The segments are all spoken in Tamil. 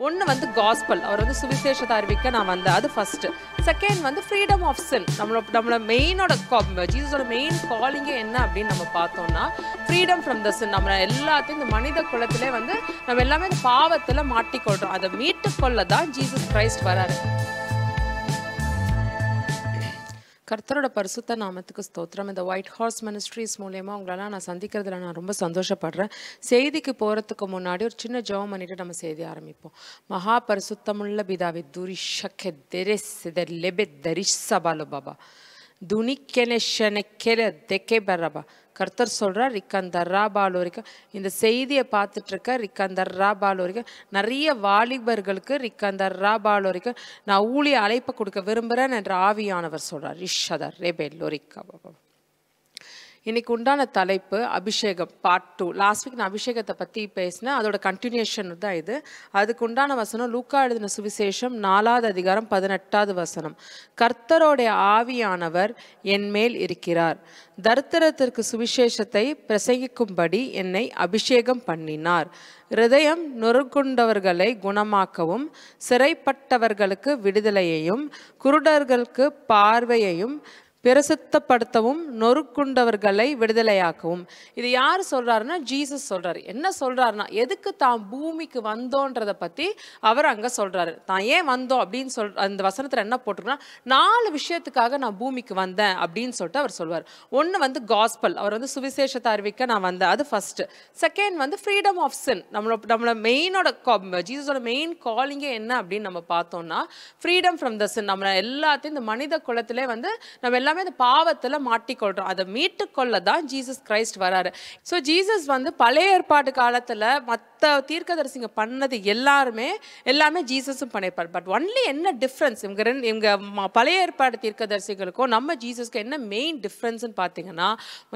ஒன்று வந்து காஸ்பல், அவர் வந்து சுவிசேஷத்தை அறிவிக்க நான் வந்தேன், அது ஃபஸ்ட்டு. செகண்ட் வந்து ஃப்ரீடம் ஆஃப் சின். நம்மளோட மெயினோட ஜீசஸோட மெயின் காலிங்கே என்ன அப்படின்னு நம்ம பார்த்தோம்னா ஃப்ரீடம் ஃப்ரம் த சின். நம்ம எல்லாத்தையும் இந்த மனித குலத்திலே வந்து நம்ம எல்லாமே இந்த பாவத்தில் மாட்டிக்கொள்கிறோம். அதை மீட்டுக்கொள்ள தான் ஜீசஸ் கிரைஸ்ட் வராரு. கர்த்தரோட பரிசுத்த நாமத்துக்கு ஸ்தோத்திரம். இந்த ஒயிட் ஹார்ஸ் மினிஸ்ட்ரிஸ் மூலயமா உங்களெல்லாம் நான் சந்திக்கிறதுல நான் ரொம்ப சந்தோஷப்படுறேன். செய்திக்கு போகிறதுக்கு முன்னாடி ஒரு சின்ன ஜெபம் பண்ணிட்டு நம்ம செய்தி ஆரம்பிப்போம். மகா பரிசுத்தமுள்ள பிதாவே துரிஷக்கே தெரெஸ் லெபெ தரிசபாலு பாபா துனிக்கெனெஷனெக்கெல தெக்கே பரபா. கர்த்தர் சொல்கிறார் ரிக்கந்தர்ரா பாலோரிக்க. இந்த செய்தியை பார்த்துட்டு இருக்க ரிக்கந்தர்ரா பாலோரிக்க நிறைய வாலிபர்களுக்கு ரிக்கந்தர்ரா பாலோரிக்க நான் ஊழிய அழைப்பு கொடுக்க விரும்புகிறேன் என்று ஆவியானவர் சொல்கிறார். ரிஷதர் ரெபே லோரிக்கா பாபா. இன்னைக்கு உண்டான தலைப்பு அபிஷேகம் பார்ட் 2. லாஸ்ட் வீக் நான் அபிஷேகத்தை பற்றி பேசினேன், அதோட கண்டினியூஷன் தான் இது. அதுக்கு உண்டான வசனம் லூக்கா எழுதின சுவிசேஷம் 4வது அதிகாரம் 18வது வசனம். கர்த்தரோடைய ஆவியானவர் என் மேல் இருக்கிறார், தரித்திரத்திற்கு சுவிசேஷத்தை பிரசங்கிக்கும்படி என்னை அபிஷேகம் பண்ணினார், இருதயம் நொறுங்குண்டவர்களை குணமாக்கவும், சிறைப்பட்டவர்களுக்கு விடுதலையையும், குருடர்களுக்கு பார்வையையும் பிரசித்தப்படுத்தவும், நொறுக்குண்டவர்களை விடுதலையாக்கவும். இது யார் சொல்றாருன்னா ஜீசஸ் சொல்றாரு. என்ன சொல்றாருன்னா எதுக்கு தான் பூமிக்கு வந்தோன்றதை பத்தி அவர் அங்க சொல்றாரு. தான் ஏன் வந்தோம் அப்படின்னு அந்த வசனத்துல என்ன போட்டிருக்கோன்னா 4 விஷயத்துக்காக நான் பூமிக்கு வந்தேன் அப்படின்னு சொல்லிட்டு அவர் சொல்வார். ஒன்று வந்து காஸ்பல், அவர் வந்து சுவிசேஷத்தை அறிவிக்க நான் வந்தேன், அது ஃபர்ஸ்ட். செகண்ட் வந்து ஃப்ரீடம் ஆஃப் சின். நம்மளோட மெயினோட ஜீசஸோட மெயின் காலிங்கே என்ன அப்படின்னு நம்ம பார்த்தோம்னா ஃப்ரீடம் ஃப்ரம் த சின். நம்ம எல்லாத்தையும் இந்த மனித குலத்திலே வந்து நம்ம எல்லாமே இந்த பாவத்தில் மாட்டிக்கொள்கிறோம். அதை மீட்டுக்கொள்ள தான் ஜீசஸ் கிரைஸ்ட் வராரு. ஸோ ஜீசஸ் வந்து பழைய ஏற்பாடு காலத்தில் மற்ற தீர்க்கதரிசிங்க பண்ணது எல்லாமே ஜீசஸும் பண்ணியிருப்பார். பட் ஒன்லி என்ன டிஃப்ரென்ஸ் இவங்க பழைய ஏற்பாடு தீர்க்கதரிசிகளுக்கும் நம்ம ஜீசஸ்க்கு என்ன மெயின் டிஃப்ரென்ஸ்ன்னு பார்த்தீங்கன்னா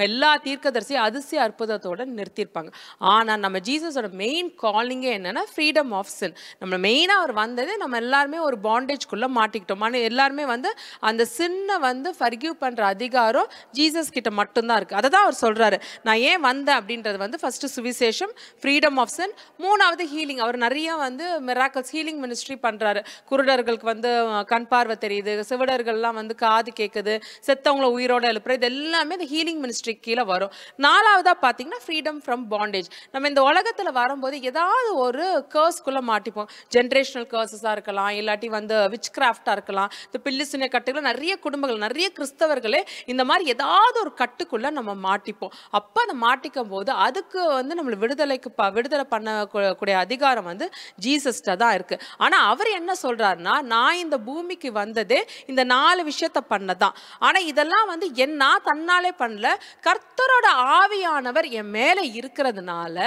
எல்லா தீர்க்கதரிசியும் அதிசய அற்புதத்தோடு நிறுத்தியிருப்பாங்க. ஆனால் நம்ம ஜீசஸோட மெயின் காலிங்கே என்னன்னா ஃப்ரீடம் ஆஃப் சின். நம்ம மெயினாக அவர் வந்தது நம்ம எல்லாருமே ஒரு பாண்டேஜ்குள்ளே மாட்டிக்கிட்டோம். எல்லாருமே வந்து அந்த சின்னை வந்து ஃபர்கிவ் பண்ற அதிகாரம் ஜீசஸ் கிட்ட மட்டும்தான் இருக்கு. அதை தான் அவர் சொல்றாரு. நான் ஏன் வந்தேன் அப்படின்றது வந்து ஃபர்ஸ்ட் சுவிசேஷம், ஃப்ரீடம் ஆஃப் சின். 3வது ஹீலிங். அவர் நிறைய வந்து மிராக்கிள்ஸ் ஹீலிங் மினிஸ்ட்ரி பண்றாரு. குருடர்களுக்கு வந்து கண் பார்வை தெரியுது, சிவடர்கள்லாம் வந்து காது கேட்குது, செத்தவங்கள உயிரோட எழுப்புறது, இது எல்லாமே இந்த ஹீலிங் மினிஸ்ட்ரி கீழே வரும். 4வதா பார்த்தீங்கன்னா ஃப்ரீடம் ஃப்ரம் பாண்டேஜ். நம்ம இந்த உலகத்தில் வரும்போது ஏதாவது ஒரு கர்ஸ்குள்ள மாட்டிப்போம். ஜென்ரேஷனல் கர்ஸஸாக இருக்கலாம், இல்லாட்டி வந்து விச் கிராஃப்டாக இருக்கலாம். இந்த பில்லிசுனை கட்டுகள் நிறைய குடும்பங்கள், நிறைய கிறிஸ்தவர்களே இந்த மாதிரி ஏதாவது ஒரு கட்டுக்குள்ள நம்ம மாட்டிப்போம். அப்ப அதை மாட்டிக்கும் போது அதுக்கு வந்து நம்மளை விடுதலை பண்ணக்கூடிய அதிகாரம் வந்து ஜீசஸ்ட தான் இருக்கு. ஆனா அவர் என்ன சொல்றாருன்னா நான் இந்த பூமிக்கு வந்ததே இந்த 4 விஷயத்த பண்ணதான். ஆனா இதெல்லாம் வந்து நான் தன்னாலே பண்ணல, கர்த்தரோட ஆவியானவர் என் மேல இருக்கிறதுனால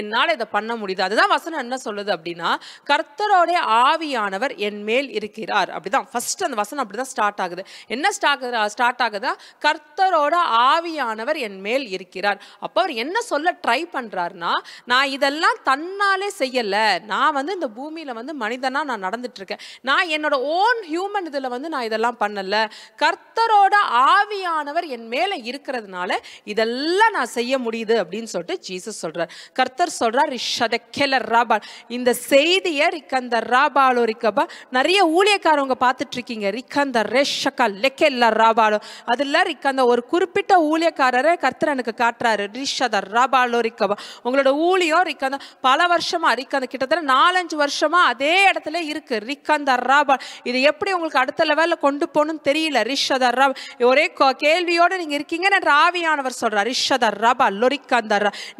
என்னால இதை பண்ண முடியுது. அதுதான் வசனம் என்ன சொல்லுது அப்படின்னா கர்த்தரோட ஆவியானவர் என் மேல் இருக்கிறார். அப்படிதான் ஃபர்ஸ்ட் அந்த வசனம் அப்படிதான் ஸ்டார்ட் ஆகுது. என்ன ஸ்டார்ட் ஆகுதா கர்த்தரோட ஆவியானவர் என் மேல் இருக்கிறார். அப்போ அவர் என்ன சொல்ல ட்ரை பண்றாருன்னா நான் இதெல்லாம் தன்னாலே செய்யல, நான் வந்து இந்த பூமியில வந்து மனிதனா நான் நடந்துட்டு இருக்கேன், நான் என்னோட ஓன் ஹியூமன் இதுல வந்து நான் இதெல்லாம் பண்ணல, கர்த்தரோட ஆவியானவர் என் மேல இருக்கிறதுனால இதெல்லாம் நான் செய்ய முடியுது அப்படின்னு சொல்லிட்டு ஜீசஸ் சொல்றார். கர்த்தர் சொல்றார் இந்த செய்தியை ரிக்கந்த ராபாலோ ரிக்கபா நிறைய ஊழியக்காரவங்க பார்த்துட்டு இருக்கீங்க. ரிக்கந்த ரெஷகா லெக்கெல்ல ராபாலோ அதுல ரிக்கந்த ஒரு குறிப்பிட்ட ஊழியக்காரரை கர்த்தர் எனக்கு காட்டுறாரு. ரிஷத ராபாலோ ரிக்கபா உங்களோட ஊழியம் ரிக்கந்த பல வருஷமா ரிக்கந்த கிட்டத்தட்ட 4-5 வருஷமா அதே இடத்துல இருக்கு. ரிக்கந்த ராபா இது எப்படி உங்களுக்கு அடுத்த லெவல்ல கொண்டு போகணும்னு தெரியல. ரிஷத ராபா ஒரே கேள்வியோட நீங்க இருக்கீங்கன்னு ஆவியானவர் சொல்றார். ரிஷத ராபா லொரிக்கந்த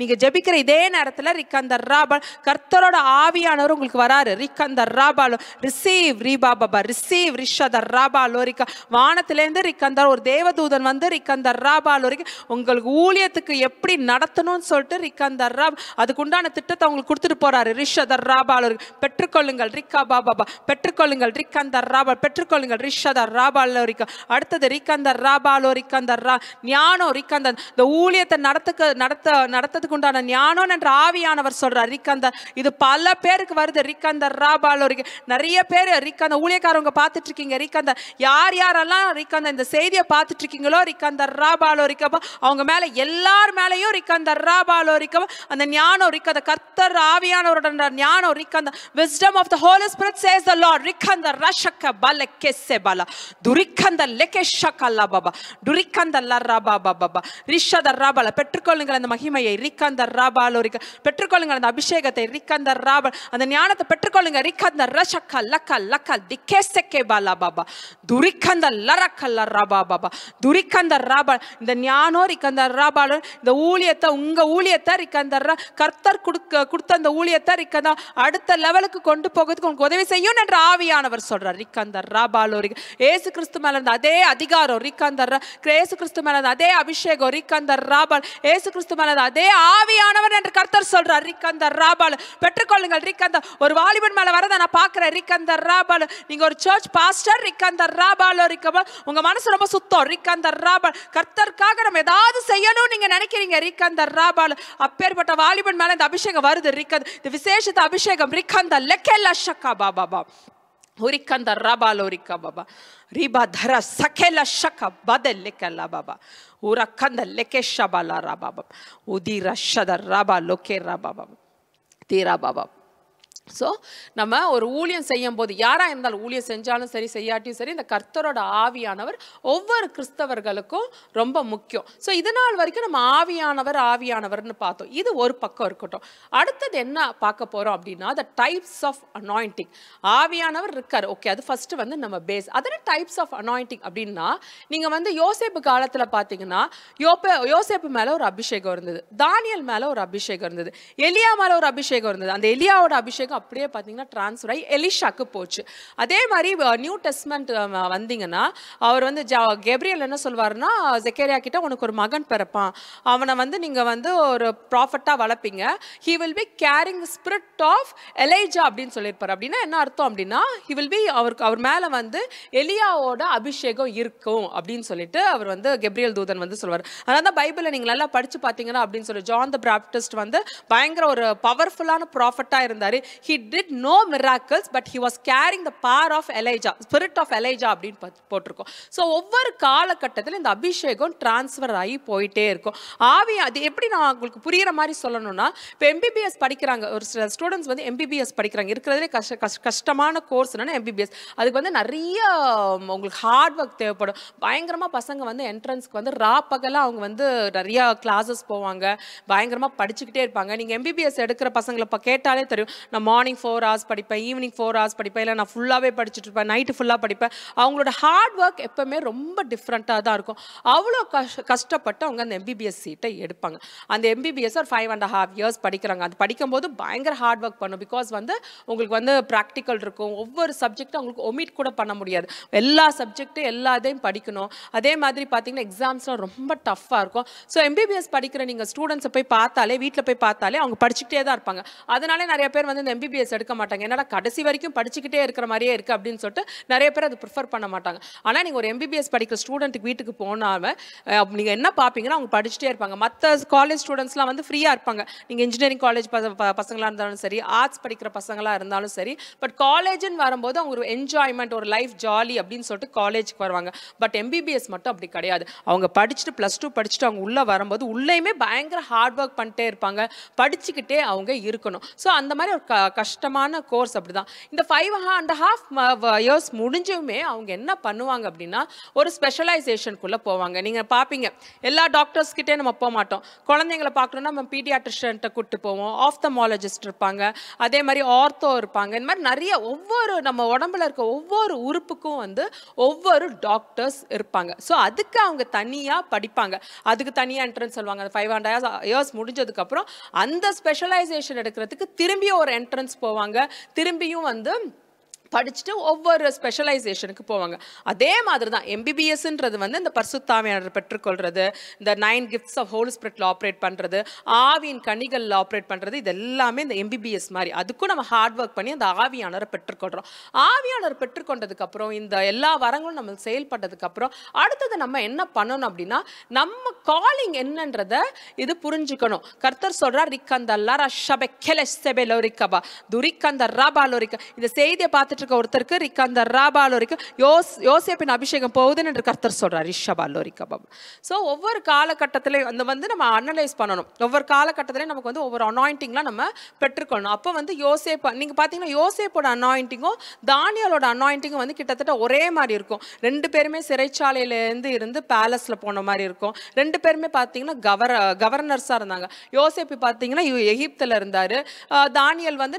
நீங்க ஜெபிக்கிற இதே நேரத்துல ரிக்கந்த ராபா கர்த்தரோட ஆவியானவர் உங்களுக்கு வராரு. ரிக்கந்த ராபாலோ ரிசீவ் ரீபாபா ரிசீவ் ரிஷத ராபா லோரிக்கா வானத்திலேருந்து ரிக்கந்தர் ஒரு தேவதூதன் வந்து ரிக்கந்தர் ராபாலோ உங்களுக்கு ஊழியத்துக்கு எப்படி நடத்தணும்னு சொல்லிட்டு ரிக்கந்தர் ராப் அதுக்கு உண்டான திட்டத்தை உங்களுக்கு கொடுத்துட்டு போறாரு. ரிஷதர் ராபாலோ பெற்றுக்கொள்ளுங்கள் ரிக்கா பாபா பெற்றுக்கொள்ளுங்கள் ரிக்கந்தர் ராபா பெற்றுக்கொள்ளுங்கள் ரிஷதர் ராபாலோ ரிக்கா. அடுத்தது ரிக்கந்தர் ராபாலோ ரிக்கந்தர் ரா ஞானம் ரிக்கந்தர் இந்த ஊழியத்தை நடத்ததுக்கு உண்டான ஞானம் என்ற ஆவியானவர் சொல்றார். ரிக்கந்தர் இது பல பேருக்கு வருது. ரிக்கந்தர் ராபாலோ நிறைய பேர் ரிக்கந்த ஊழியக்காரவங்க பார்த்துட்டு இருக்கீங்க. ரிக்கந்தர் யாரெல்லாம் ரிக்கந்த இந்த செய்தியை பார்த்துட்டு இருக்கீங்களோ ரிக்கந்த ராபாலோ ரிக்கபா, அவங்க மேல எல்லார் மேலையும் ரிக்கந்த ராபாலோ ரிக்கபா அந்த ஞானம் ரிக்கந்த கர்த்தர் ஆவியானவரோட ஞானம் ரிக்கந்த wisdom of the Holy Spirit says the Lord ரிக்கந்த ரஷக்க பலக்கெசே பல துரிக்கந்த லெகேஷக்கல்ல பாபா துரிக்கந்த லரபா பாபா ரிஷத ராபால பெற்றுக்கொள்ளுங்கள் அந்த மகிமையை ரிக்கந்த ராபாலோ ரிக்க பெற்றுக்கொள்ளுங்கள் அந்த அபிஷேகத்தை ரிக்கந்த ராபா அந்த ஞானத்தை பெற்றுக்கொள்ளுங்க ரிக்கந்த ரஷக்க லக்க லக்க திகேசக்கே பாலா பாபா துரிக்கந்த லரக்கல்ல ரபா பாபா துரிக்கந்த ராபா இந்த ஞானம் ரிக்கந்த ராபால இந்த ஊழியத்தை உங்க ஊழியத்தை ரிக்கந்த கர்த்தர் கொடுத்த அந்த ஊழியத்தை ரிக்கந்த அடுத்த லெவலுக்கு கொண்டு போகிறதுக்கு உங்களுக்கு உதவி செய்யும் என்று ஆவியானவர் சொல்றார். ரிக்கந்த ராபாலோ இயேசு கிறிஸ்து மேல இருந்த அதே அதிகாரம் ரிக்கந்த இயேசு கிறிஸ்து மேல இருந்த அதே அபிஷேகம் ரிக்கந்த ராபால் இயேசு கிறிஸ்து மேல இருந்த அதே ஆவியானவர் என்று கர்த்தர் சொல்றார். ரிக்கந்த ராபால் பெற்றுக்கொள்ளுங்கள். ரிக்கந்த ஒரு வாலிபன் மேல வரத நான் பார்க்கிறேன். ரிக்கந்த ராபால் நீங்க ஒரு சர்ச் பாஸ்டர் ரிக்கந்த ராபாலோ ரிக்கபா உங்க மனசு ரொம்ப சுத்தம். ரிக்கந்த ராபால் கர்த்தருக்காக நம்ம ஏதாவது செய்யணும் நீங்க நினைக்கிறீங்க. ரிக்கந்த ராபால் அப்பேற்பட்ட வாலிபன் மேல இந்த அபிஷேகம் வருது. ரிக்கந்த இந்த விசேஷ அபிஷேகம் ரிக்கந்த லெக்கெல்ல ஷக்கா பாபா பாபா உரிக்கந்த ராபாலோ ரிக்கா பாபா ரிபா தர சகெல ஷக்க பதல் லெக்கெல்ல பாபா உரக்கந்த லெக்கெஷ பாலா ராபாபா உதிர ஷத ராபா லோகே ராபாபா தீரா பாபா. ஸோ நம்ம ஒரு ஊழியம் செய்யும் போது யாராக இருந்தாலும் ஊழியம் செஞ்சாலும் சரி செய்யாட்டியும் சரி இந்த கர்த்தரோட ஆவியானவர் ஒவ்வொரு கிறிஸ்தவர்களுக்கும் ரொம்ப முக்கியம். ஸோ இதனால் வரைக்கும் நம்ம ஆவியானவர்னு பார்த்தோம். இது ஒரு பக்கம் இருக்கட்டும். அடுத்தது என்ன பார்க்க போகிறோம் அப்படின்னா த டைப்ஸ் ஆஃப் அனாயிண்டிங். ஆவியானவர் இருக்கார், ஓகே, அது ஃபர்ஸ்ட் வந்து நம்ம பேஸ். அதில் டைப்ஸ் ஆஃப் அனாயிண்டிங் அப்படின்னா நீங்கள் வந்து யோசேப்பு காலத்தில் பார்த்தீங்கன்னா யோசேப்பு மேலே ஒரு அபிஷேகம் இருந்தது, தானியல் மேலே ஒரு அபிஷேகம் இருந்தது, எலியா மேலே ஒரு அபிஷேகம் இருந்தது. அந்த எலியாவோட அபிஷேகம் அப்படியே பார்த்தீங்கன்னா டிரான்ஸ்ஃபர் ஆகி எலிஷாக்கு போச்சு. அதே மாதிரி நியூ டெஸ்ட்மெண்ட் வந்தீங்கன்னா அவர் வந்து கேப்ரியல் என்ன சொல்வாருன்னா ஜெக்கரியா கிட்ட உனக்கு ஒரு மகன் பிறப்பான், அவனை வந்து நீங்க வந்து ஒரு ப்ராஃபட்டா வளர்ப்பீங்க, he will be carrying the spirit of Elijah அப்படின்னு சொல்லியிருப்பார். அப்படின்னா என்ன அர்த்தம் அப்படின்னா he will be அவர் மேல வந்து எலியாவோட அபிஷேகம் இருக்கும் அப்படின்னு சொல்லிட்டு அவர் வந்து கேப்ரியல் தூதன் வந்து சொல்வார். அதனால தான் பைபிளை நீங்க நல்லா படிச்சு பார்த்தீங்கன்னா அப்படின்னு சொல்லி ஜான் த பேப்டிஸ்ட் வந்து பயங்கர ஒரு பவர்ஃபுல்லான ப்ராஃபட்டா இருந்தாரு. He did no miracles but he was carrying the power of Elijah, spirit of Elijah அப்படின்னு போட்டிருக்கோம். ஸோ ஒவ்வொரு காலகட்டத்தில் இந்த அபிஷேகம் டிரான்ஸ்ஃபர் ஆகி போயிட்டே இருக்கும். அது எப்படி நான் உங்களுக்கு புரியுற மாதிரி சொல்லணும்னா இப்போ எம்பிபிஎஸ் படிக்கிறாங்க ஒரு சில ஸ்டூடெண்ட்ஸ் வந்து எம்பிபிஎஸ் படிக்கிறாங்க. இருக்கிறதுலே கஷ்டமான கோர்ஸ் என்னன்னா எம்பிபிஎஸ். அதுக்கு வந்து நிறைய உங்களுக்கு ஹார்ட் ஒர்க் தேவைப்படும். பயங்கரமாக பசங்க வந்து என்ட்ரன்ஸ்க்கு வந்து பகலாக அவங்க வந்து நிறைய கிளாஸஸ் போவாங்க, பயங்கரமாக படிச்சுக்கிட்டே இருப்பாங்க. நீங்கள் எம்பிபிஎஸ் எடுக்கிற பசங்களை கேட்டாலே தெரியும், நான் மார்னிங் 4 hours படிப்பேன், ஈவினிங் 4 hours படிப்பேன், இல்லை நான் ஃபுல்லாகவே படிச்சுட்டு இருப்பேன், நைட்டு ஃபுல்லாக படிப்பேன். அவங்களோட ஹார்ட் ஒர்க் எப்பவுமே ரொம்ப டிஃப்ரெண்ட்டாக தான் இருக்கும். அவ்வளோ கஷ்டப்பட்டு அவங்க அந்த எம்பிபிஎஸ் சீட்டை எடுப்பாங்க. அந்த எம்பிபிஎஸ் ஒரு 5.5 years படிக்கிறாங்க. அது படிக்கும்போது பயங்கர ஹார்ட் ஒர்க் பண்ணும். பிகாஸ் வந்து உங்களுக்கு வந்து ப்ராக்டிக்கல் இருக்கும், ஒவ்வொரு சப்ஜெக்டும் அவங்களுக்கு ஒமிட் கூட பண்ண முடியாது, எல்லா சப்ஜெக்டும் எல்லாத்தையும் படிக்கணும். அதே மாதிரி பார்த்தீங்கன்னா எக்ஸாம்ஸ்லாம் ரொம்ப டஃப்பாக இருக்கும். ஸோ எம்பிபிஎஸ் படிக்கிற நீங்கள் ஸ்டூடெண்ட்ஸை போய் பார்த்தாலே, வீட்டில் போய் பார்த்தாலே அவங்க படிச்சுக்கிட்டே தான் இருப்பாங்க. அதனாலே நிறைய பேர் வந்து இந்த எம்பிபிஎஸ் எடுக்க மாட்டாங்க. என்னடா கடைசி வரைக்கும் படிச்சுக்கிட்டே இருக்கிற மாதிரியே இருக்குது அப்படின்னு சொல்லிட்டு நிறைய பேர் அது ப்ரிஃபர் பண்ண மாட்டாங்க. ஆனால் நீங்கள் ஒரு எம்பிபிஎஸ் படிக்கிற ஸ்டூடெண்ட்டுக்கு வீட்டுக்கு போனாலும் நீங்கள் என்ன பார்ப்பீங்கன்னா அவங்க படிச்சுட்டே இருப்பாங்க. மற்ற காலேஜ் ஸ்டூடெண்ட்ஸ்லாம் வந்து ஃப்ரீயாக இருப்பாங்க. நீங்கள் இன்ஜினியரிங் காலேஜ் பசங்களாக இருந்தாலும் சரி, ஆர்ட்ஸ் படிக்கிற பசங்களாக இருந்தாலும் சரி, பட் காலேஜ்னு வரும்போது அவங்க ஒரு என்ஜாய்மெண்ட், ஒரு லைஃப் ஜாலி அப்படின்னு சொல்லிட்டு காலேஜுக்கு வருவாங்க. பட் எம்பிபிஎஸ் மட்டும் அப்படி கிடையாது. அவங்க படிச்சுட்டு +2 படிச்சுட்டு அவங்க உள்ளே வரும்போது உள்ளேயுமே பயங்கர ஹார்ட் ஒர்க் பண்ணிட்டே இருப்பாங்க, படிச்சுக்கிட்டே அவங்க இருக்கணும். ஸோ அந்த மாதிரி ஒரு கஷ்டமான கோர்ஸ். அப்படிதான் இந்த 5.5 years முடிஞ்சுமே அவங்க என்ன பண்ணுவாங்க அப்படின்னா ஒரு ஸ்பெஷலைசேஷனுக்குள்ளே போவாங்க. நீங்கள் பார்ப்பீங்க எல்லா டாக்டர்ஸ் கிட்டே நம்ம போக மாட்டோம். குழந்தைங்களை பார்க்கணும்னா நம்ம பீடியாட்ரிஷியன்ட்ட கூப்பிட்டு போவோம், ஆப்தமாலஜிஸ்ட் இருப்பாங்க, அதே மாதிரி ஆர்த்தோ இருப்பாங்க. இந்த மாதிரி நிறைய ஒவ்வொரு நம்ம உடம்புல இருக்க ஒவ்வொரு உறுப்புக்கும் வந்து ஒவ்வொரு டாக்டர்ஸ் இருப்பாங்க. ஸோ அதுக்கு அவங்க தனியாக படிப்பாங்க, அதுக்கு தனியாக என்ட்ரன்ஸ் சொல்லுவாங்க. அந்த 5.5 years முடிஞ்சதுக்கப்புறம் அந்த ஸ்பெஷலைசேஷன் எடுக்கிறதுக்கு திரும்பியும் ஒரு என்ட்ரன்ஸ் போவாங்க, திரும்பியும் வந்து படிச்சுட்டு ஒவ்வொரு ஸ்பெஷலைசேஷனுக்கு போவாங்க. அதே மாதிரி தான் எம்பிபிஎஸ்ன்றது வந்து இந்த பரிசுத்த ஆவியானவரை பெற்றுக்கொள்றது, இந்த 9 gifts ஆஃப் ஹோலி ஸ்பிரிட்ல ஆப்ரேட் பண்ணுறது, ஆவியின் கனிகளில் ஆப்ரேட் பண்ணுறது, இது எல்லாமே இந்த எம்பிபிஎஸ் மாதிரி. அதுக்கும் நம்ம ஹார்ட் ஒர்க் பண்ணி அந்த ஆவியானவரை பெற்றுக்கொள்கிறோம். ஆவியானவரை பெற்றுக்கொண்டதுக்கப்புறம் இந்த எல்லா வரங்களும் நம்ம செயல்பட்டதுக்கப்புறம் அடுத்தது நம்ம என்ன பண்ணணும் அப்படின்னா நம்ம காலிங் என்னன்றதை இது புரிஞ்சுக்கணும். கர்த்தர் சொல்றார் ரிக்கந்த லரா ஷபெ கெலெ செபெ லோரிக்கபா துரிக்கந்த ராபா லோரிக்க. இந்த செய்தியை பார்த்துட்டு பார்த்துட்டு இருக்க ஒருத்தருக்கு ரிக்கந்த ராபாலோரிக்கு யோசேப்பின் அபிஷேகம் போகுதுன்னு என்று கர்த்தர் சொல்றார் ரிஷபாலோரிக்கா பாபா. ஸோ ஒவ்வொரு காலகட்டத்திலையும் அந்த வந்து நம்ம அனலைஸ் பண்ணணும். ஒவ்வொரு காலகட்டத்திலையும் நமக்கு வந்து ஒவ்வொரு அனாயிண்டிங்லாம் நம்ம பெற்றுக்கொள்ளணும். அப்போ வந்து யோசேப் நீங்கள் பார்த்தீங்கன்னா யோசேப்போட அனாயிண்டிங்கும் தானியலோட அனாயிண்டிங்கும் வந்து கிட்டத்தட்ட ஒரே மாதிரி இருக்கும். ரெண்டு பேருமே சிறைச்சாலையிலேருந்து இருந்து பேலஸில் போன மாதிரி இருக்கும். ரெண்டு பேருமே பார்த்தீங்கன்னா கவர்னர்ஸாக இருந்தாங்க. யோசேப்பு பார்த்தீங்கன்னா எகிப்தில் இருந்தார். தானியல் வந்து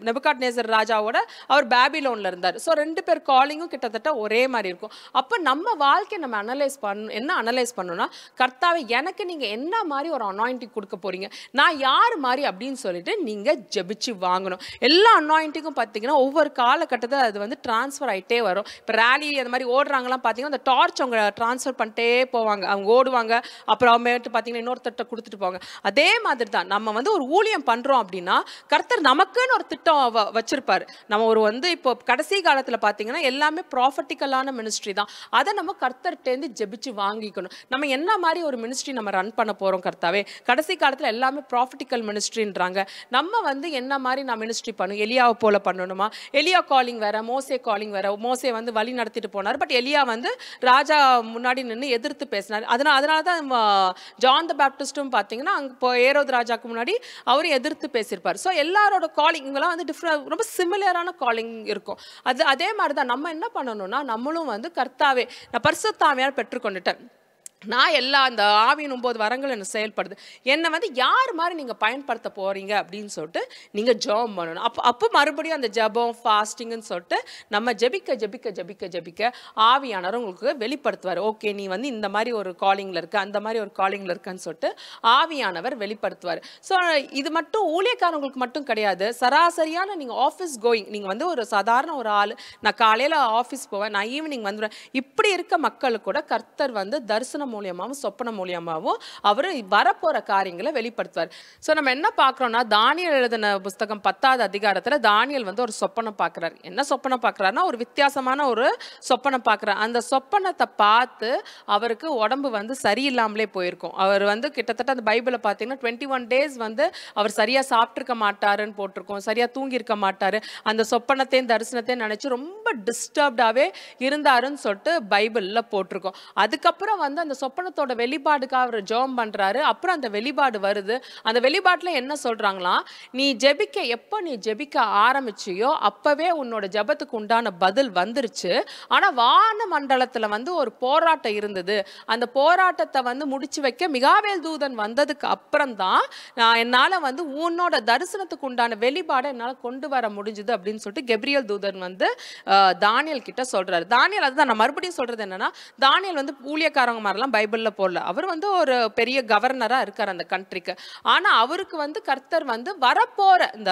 நெபுகாத்நேசர் ராஜாவோட அவர் பாபிலோன்ல இருந்தார். ஸோ ரெண்டு பேர் காலிங்கும் கிட்டத்தட்ட ஒரே மாதிரி இருக்கும். அப்போ நம்ம வாழ்க்கையை நம்ம அனலைஸ் பண்ணணும்னா கர்த்தாவே எனக்கு நீங்கள் என்ன மாதிரி ஒரு அனாயிண்டிங் கொடுக்க போறீங்க, நான் யார் மாதிரி அப்படின்னு சொல்லிட்டு நீங்கள் ஜெபிச்சு வாங்கணும். எல்லா அனாயிண்டிங்கும் பார்த்தீங்கன்னா ஒவ்வொரு காலகட்டத்தில் அது வந்து டிரான்ஸ்ஃபர் ஆகிட்டே வரும். இப்போ ரேலி அந்த மாதிரி ஓடுறாங்கலாம் பார்த்தீங்கன்னா அந்த டார்ச் அவங்க டிரான்ஸ்ஃபர் பண்ணிட்டே போவாங்க. அவங்க ஓடுவாங்க, அப்புறமேட்டு பார்த்தீங்கன்னா இன்னொருத்தட்ட கொடுத்துட்டு போவாங்க. அதே மாதிரி தான் நம்ம வந்து ஒரு ஊழியம் பண்ணுறோம் அப்படின்னா கர்த்தர் நமக்குன்னு ஒரு திட்டம் வச்சிருப்பாரு. நம்ம ஒரு வந்து இப்போ கடைசி காலத்தில் பார்த்தீங்கன்னா எல்லாமே ப்ராஃபட்டிக்கலான மினிஸ்ட்ரி தான். அதை நம்ம கர்த்தர்கிட்டேருந்து ஜெபிச்சு வாங்கிக்கணும். நம்ம என்ன மாதிரி ஒரு மினிஸ்ட்ரி நம்ம ரன் பண்ண போகிறோம் கர்த்தாவே, கடைசி காலத்தில் எல்லாமே ப்ராஃபட்டிக்கல் மினிஸ்ட்ரின்றாங்க. நம்ம வந்து என்ன மாதிரி நான் மினிஸ்ட்ரி பண்ணணும், எலியாவை போல பண்ணணுமா? எலியா காலிங் வேற, மோசே காலிங் வேற. மோசே வந்து வழி நடத்திட்டு போனார், பட் எலியா வந்து ராஜா முன்னாடி நின்று எதிர்த்து பேசினார். அதனால தான் ஜான் த பேப்டிஸ்டும் பார்த்தீங்கன்னா அங்கே ஏரோது ராஜாக்கு முன்னாடி அவரும் எதிர்த்து பேசியிருப்பார். ஸோ எல்லாரோட காலிங் இவங்கெல்லாம் வந்து டிஃப்ரெண்ட், ரொம்ப சிமிலரான காலிங் இருக்கும். அதே மாதிரி தான் நம்ம என்ன பண்ணணும்னா நம்மளும் வந்து கர்த்தாவே நான் பரிசுத்த ஆவியார் பெற்றுக்கொண்டுட்டேன், நான் எல்லா அந்த ஆவியின் 9 வரங்கள் என்ன செயல்படுது, என்னை வந்து யார் மாதிரி நீங்கள் பயன்படுத்த போகிறீங்க அப்படின்னு சொல்லிட்டு நீங்கள் ஜெபம் பண்ணணும். அப்போ மறுபடியும் அந்த ஜெபம் ஃபாஸ்டிங்னு சொல்லிட்டு நம்ம ஜெபிக்க ஆவியானவர் உங்களுக்கு வெளிப்படுத்துவார். ஓகே நீ வந்து இந்த மாதிரி ஒரு காலிங்கில் இருக்க, அந்த மாதிரி ஒரு காலிங்கில் இருக்கன்னு சொல்லிட்டு ஆவியானவர் வெளிப்படுத்துவார். ஸோ இது மட்டும் ஊழியக்காரங்களுக்கு மட்டும் கிடையாது, சராசரியான நீங்கள் ஆஃபீஸ் கோயிங், நீங்கள் வந்து ஒரு சாதாரண ஒரு ஆள், நான் காலையில் ஆஃபீஸ் போவேன், நான் ஈவினிங் வந்துடுவேன், இப்படி இருக்க மக்களுக்கு கூட கர்த்தர் வந்து தரிசனம் மூலியமாகவும் சொப்பன மூலியமாகவும் அவர் வரப்போற காரியங்களை வெளிப்படுத்துவார். ஸோ நம்ம என்ன பார்க்குறோம்னா தானியல் எழுதின புஸ்தகம் 10வது அதிகாரத்தில் தானியல் வந்து ஒரு சொப்பனம் பார்க்குறாரு. என்ன சொப்பனம் பார்க்குறாருன்னா ஒரு வித்தியாசமான ஒரு சொப்பனம் பார்க்குறாரு. அந்த சொப்பனத்தை பார்த்து அவருக்கு உடம்பு வந்து சரியில்லாமலே போயிருக்கும். அவர் வந்து கிட்டத்தட்ட அந்த பைபிளை பார்த்தீங்கன்னா 21 days வந்து அவர் சரியாக சாப்பிட்ருக்க மாட்டாருன்னு போட்டிருக்கோம், சரியாக தூங்கியிருக்க மாட்டார், அந்த சொப்பனத்தையும் தரிசனத்தையும் நினச்சி ரொம்ப டிஸ்டர்ப்டாகவே இருந்தாருன்னு சொல்லிட்டு பைபிளில் போட்டிருக்கோம். அதுக்கப்புறம் வந்து அந்த சொப்பனத்தோட வெளிப்பாடுக்காக அவர் ஜெபம் பண்றாரு. அப்புறம் அந்த வெளிப்பாடு வருது. அந்த வெளிப்பாட்டுல என்ன சொல்றாங்களாம், நீ ஜெபிக்க ஆரம்பிச்சியோ அப்பவே உன்னோட ஜெபத்துக்கு உண்டான பதில் வந்துருச்சு. ஆனா வான மண்டலத்துல வந்து ஒரு போராட்டம் இருந்தது. அந்த போராட்டத்தை வந்து முடிச்சு வைக்க மிகாவேல் தூதன் வந்ததுக்கு அப்புறம் தான் என்னால வந்து உன்னோட தரிசனத்துக்கு உண்டான வெளிப்பாடை என்னால கொண்டு வர முடிஞ்சது அப்படின்னு சொல்லிட்டு கெப்ரியல் தூதன் வந்து தானியல் கிட்ட சொல்றாரு. தானியல் அதுதான் நான் மறுபடியும் சொல்றது என்னன்னா, தானியல் வந்து ஊழியக்காரங்க மாதிரிலாம் பைபிள்ல போடல. அவர் வந்து ஒரு பெரிய கவர்னரா இருக்கார் அந்த கண்ட்ரிக்கு. ஆனா அவருக்கு வந்து கர்த்தர் வந்து வரப்போற இந்த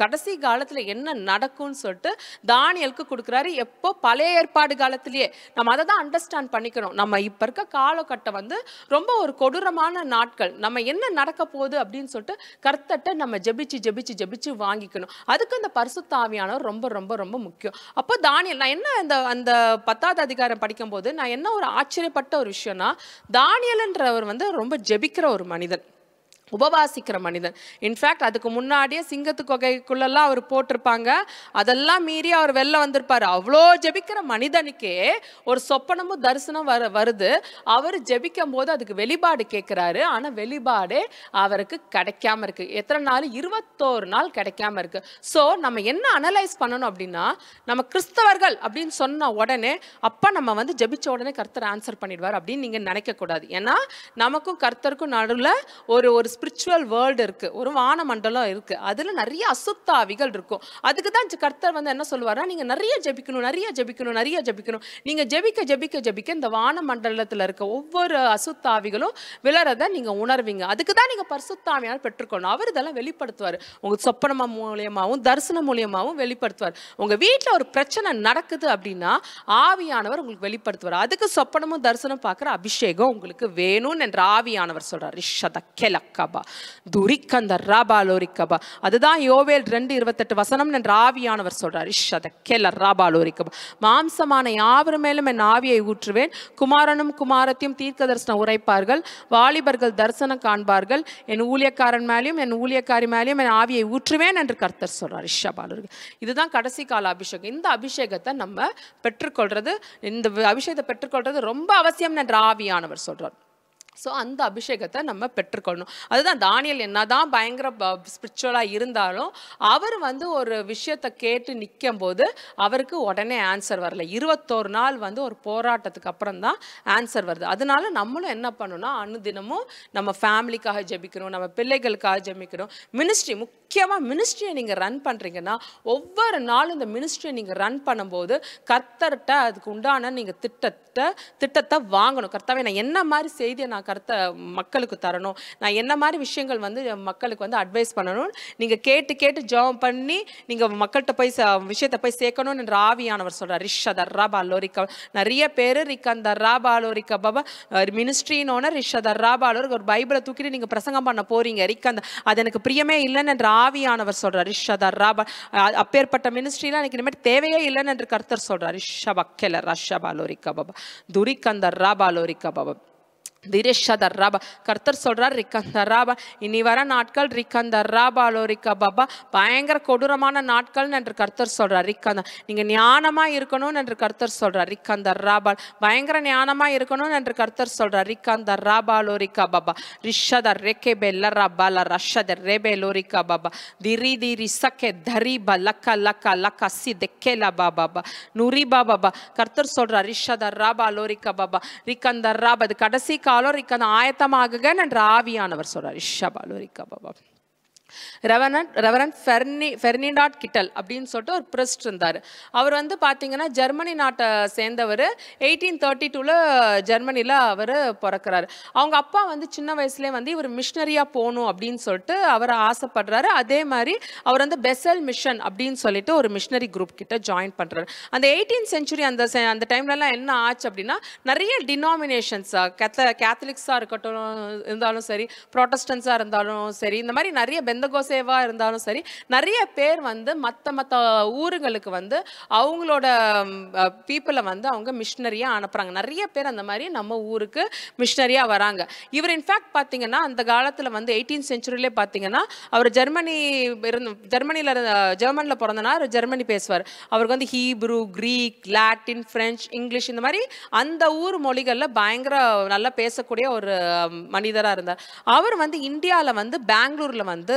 கடைசி காலத்துல என்ன நடக்கும்னு சொல்லிட்டு தானியலுக்கு கொடுக்குறாரு. எப்போ பழைய ஏற்பாடு காலத்திலேயே நம்ம அதை தான் அண்டர்ஸ்டாண்ட் பண்ணிக்கணும். நம்ம இப்ப இருக்க காலகட்டம் வந்து ரொம்ப ஒரு கொடூரமான நாட்கள், நம்ம என்ன நடக்க போகுது அப்படின்னு சொல்லிட்டு கர்த்தர்ட்ட நம்ம ஜெபிச்சு வாங்கிக்கணும். அதுக்கு அந்த பரிசுத்த ஆவியானவர் ரொம்ப ரொம்ப ரொம்ப முக்கியம். அப்போ தானியல் நான் என்ன அந்த 10வது அதிகாரம் படிக்கும் போது நான் என்ன ஒரு ஆச்சரியப்பட்ட ஒரு விஷயம்னா, தானியல்ன்றவர் வந்து ரொம்ப ஜெபிக்கிற ஒரு மனிதன், உபவாசிக்கிற மனிதன். இன்ஃபேக்ட் அதுக்கு முன்னாடியே சிங்கத்து கொகைக்குள்ளெல்லாம் அவர் போட்டிருப்பாங்க, அதெல்லாம் மீறி அவர் வெளில வந்திருப்பார். அவ்வளோ ஜெபிக்கிற மனிதனுக்கே ஒரு சொப்பனமும் தரிசனம் வருது. அவர் ஜெபிக்கும் போது அதுக்கு வெளிப்பாடு கேட்குறாரு. ஆனால் வெளிப்பாடே அவருக்கு கிடைக்காம இருக்கு. எத்தனை நாள்? 21 நாள் கிடைக்காம இருக்கு. ஸோ நம்ம என்ன அனலைஸ் பண்ணணும் அப்படின்னா, நம்ம கிறிஸ்தவர்கள் அப்படின்னு சொன்ன உடனே அப்போ நம்ம வந்து ஜெபிச்ச உடனே கர்த்தர் ஆன்சர் பண்ணிடுவார் அப்படின்னு நீங்கள் நினைக்கக்கூடாது. ஏன்னா நமக்கும் கர்த்தருக்கும் நடுவில் ஒரு ஸ்பிரிச்சுவல் வேர்ல்டு இருக்கு, ஒரு வான மண்டலம் இருக்கு, அதுல நிறைய அசுத்தாவிகள் இருக்கும். அதுக்கு தான் கர்த்தர் வந்து என்ன சொல்லுவாரா, நீங்க நிறைய ஜெபிக்கணும். நீங்க ஜெபிக்க இந்த வான மண்டலத்துல இருக்க ஒவ்வொரு அசுத்தாவிகளும் விழறத நீங்க உணர்வீங்க. அதுக்கு தான் நீங்க பரிசுத்தாவியால் பெற்றுக்கணும். அவர் இதெல்லாம் வெளிப்படுத்துவார். உங்க சொப்பனமா மூலியமாவும் தரிசன மூலியமாவும் வெளிப்படுத்துவார். உங்க வீட்டுல ஒரு பிரச்சனை நடக்குது அப்படின்னா ஆவியானவர் உங்களுக்கு வெளிப்படுத்துவார். அதுக்கு சொப்பனமும் தரிசனம் பார்க்குற அபிஷேகம் உங்களுக்கு வேணும்னு என்ற ஆவியானவர் சொல்றார். கபா துரிக்கந்த ராபாலோரிக்கபா. அதுதான் யோவேல் 2:28 என்ற ஆவியானவர் சொல்றார். இஷத கெல ராபாலோரிக்கபா. மாம்சமான யாவர் மேலும் என் ஆவியை ஊற்றுவேன், குமாரனும் குமாரத்தையும் தீர்க்க தரிசனம் உரைப்பார்கள், வாலிபர்கள் தரிசனம் காண்பார்கள், என் ஊழியக்காரன் மேலேயும் என் ஊழியக்காரி மேலேயும் என் ஆவியை ஊற்றுவேன் என்று கர்த்தர் சொல்றார். இஷபாலோரிக்க. இதுதான் கடைசி கால அபிஷேகம். இந்த அபிஷேகத்தை நம்ம பெற்றுக்கொள்றது, இந்த அபிஷேகத்தை பெற்றுக்கொள்றது ரொம்ப அவசியம் என்று ஆவியானவர் சொல்றார். ஸோ அந்த அபிஷேகத்தை நம்ம பெற்றுக்கொள்ளணும். அதுதான் தானியேல் என்னதான் பயங்கர ஸ்பிரிச்சுவலாக இருந்தாலும் அவர் வந்து ஒரு விஷயத்தை கேட்டு நிற்கும் போது அவருக்கு உடனே ஆன்சர் வரல. 21 நாள் வந்து ஒரு போராட்டத்துக்கு அப்புறம் தான் ஆன்சர் வருது. அதனால நம்மளும் என்ன பண்ணணும்னா அனுதினமும் நம்ம ஃபேமிலிக்காக ஜெபிக்கணும், நம்ம பிள்ளைகளுக்காக ஜெபிக்கணும். மினிஸ்ட்ரி, முக்கியமாக மினிஸ்ட்ரியை நீங்கள் ரன் பண்ணுறீங்கன்னா ஒவ்வொரு நாளும் இந்த மினிஸ்ட்ரியை நீங்கள் ரன் பண்ணும்போது கர்த்தர்கிட்ட அதுக்கு உண்டான நீங்கள் திட்டத்தை வாங்கணும். கர்த்தாவே நான் என்ன மாதிரி செய்தியை நான் மக்களுக்கு தரணும், நான் என்ன மாதிரி விஷயங்கள் வந்து மக்களுக்கு வந்து அட்வைஸ் பண்ணணும், நீங்க கேட்டு கேட்டு ஜெபம் பண்ணி நீங்க மக்கள்கிட்ட போய் விஷயத்தை போய் சேர்க்கணும் என்ற ஆவியானவர் சொல்றார். ரிஷதர்ராபாலோரிக்கா. நிறைய பேர் ரிக்கந்தர்ராபாலோரிக்கா பாபா மினிஸ்ட்ரியின் ஓனர் ரிஷதர்ராபாலோரிக் ஒரு பைபிளை தூக்கிட்டு நீங்க பிரசங்கம் பண்ண போறீங்க, ரிக்கந்த அது எனக்கு பிரியமே இல்லைன்னு என்ற ஆவியானவர் சொல்றார். ரிஷதர்ராபா. அப்பேற்பட்ட மினிஸ்ட்ரியில எனக்கு இனிமேல் தேவையே இல்லைன்னு என்று கர்த்தர் சொல்றார். ரிஷபக்கெல ரஷபாலோரிக்கா பாபா துரிக்கந்தர்ராபாலோரிக்கா பாபா திரேஷதர்ராபா. கர்த்தர் சொல்றார் ரிக்கந்தர்ராபா. இனி வர நாட்கள் ரிக்கந்தர்ராபாலோரிக்கா பாபா பயங்கர கொடூரமான நாட்கள் என்று கர்த்தர் சொல்றார். ரிக்கந்த நீங்க ஞானமா இருக்கணும் என்று கர்த்தர் சொல்றார். ரிக்கந்தர்ராபா பயங்கர ஞானமா இருக்கணும் என்று கர்த்தர் சொல்றார். ரிக்கந்தர்ராபாலோரிக்கா பாபா ரிஷதர் ரெக்கே பெல்லராபால ரஷதர் ரெபேலோரிக்கா பாபா திரி திரி சக்கே தரிபா லக்க லக்க லக்க சி தெக்கேலா பாபா நுரிபா பாபா. கர்த்தர் சொல்றார் ரிஷதர்ராபாலோரிக்கா பாபா ரிக்கந்தர்ராபா. அது கடைசி காலம் ஆயத்தமாகுக என்ற ஆவியானவர் சொல்றார். இஷபாலோரிக்கா பாபா. ரெவரண்ட் ஃபெர்னினாட் கிட்டல் அப்படின்னு சொல்லிட்டு ஒரு பிரெஸ்ட் இருந்தார். அவர் வந்து பார்த்தீங்கன்னா ஜெர்மனி நாட்டை சேர்ந்தவர். 1832 ஜெர்மனியில் அவர் பிறக்கிறாரு. அவங்க அப்பா வந்து சின்ன வயசுலேயே வந்து இவர் மிஷனரியாக போகணும் அப்படின்னு சொல்லிட்டு அவர் ஆசைப்படுறாரு. அதே மாதிரி அவர் வந்து பெசல் மிஷன் அப்படின்னு சொல்லிட்டு ஒரு மிஷனரி குரூப் கிட்ட ஜாயின் பண்ணுறாரு. அந்த 18th century அந்த டைம்லலாம் என்ன ஆச்சு அப்படின்னா நிறைய டினாமினேஷன்ஸ், கேத்தலிக்ஸாக இருக்கட்டும் இருந்தாலும் சரி, ப்ரோட்டஸ்டன்ஸாக இருந்தாலும் சரி, இந்த மாதிரி நிறைய பெந்தகோசேவா இருந்தாலும் சரி, நிறைய பேர் வந்து மற்ற ஊருங்களுக்கு வந்து அவங்களோட பீப்புளை வந்து அவங்க மிஷனரியா அனுப்புறாங்க. நிறைய பேர் அந்த மாதிரி நம்ம ஊருக்கு மிஷனரியா வராங்க. இவர் இன்ஃபேக்ட் பார்த்தீங்கன்னா அந்த காலத்தில் வந்து 18th centuryலே பார்த்தீங்கன்னா அவர் ஜெர்மனியில் பிறந்தனா ஜெர்மனி பேசுவார். அவருக்கு வந்து Hebrew, Greek, Latin, French, English இந்த மாதிரி அந்த ஊர் மொழிகளில் பயங்கர நல்லா பேசக்கூடிய ஒரு மனிதராக இருந்தார். அவர் வந்து இந்தியாவில் வந்து பெங்களூரில் வந்து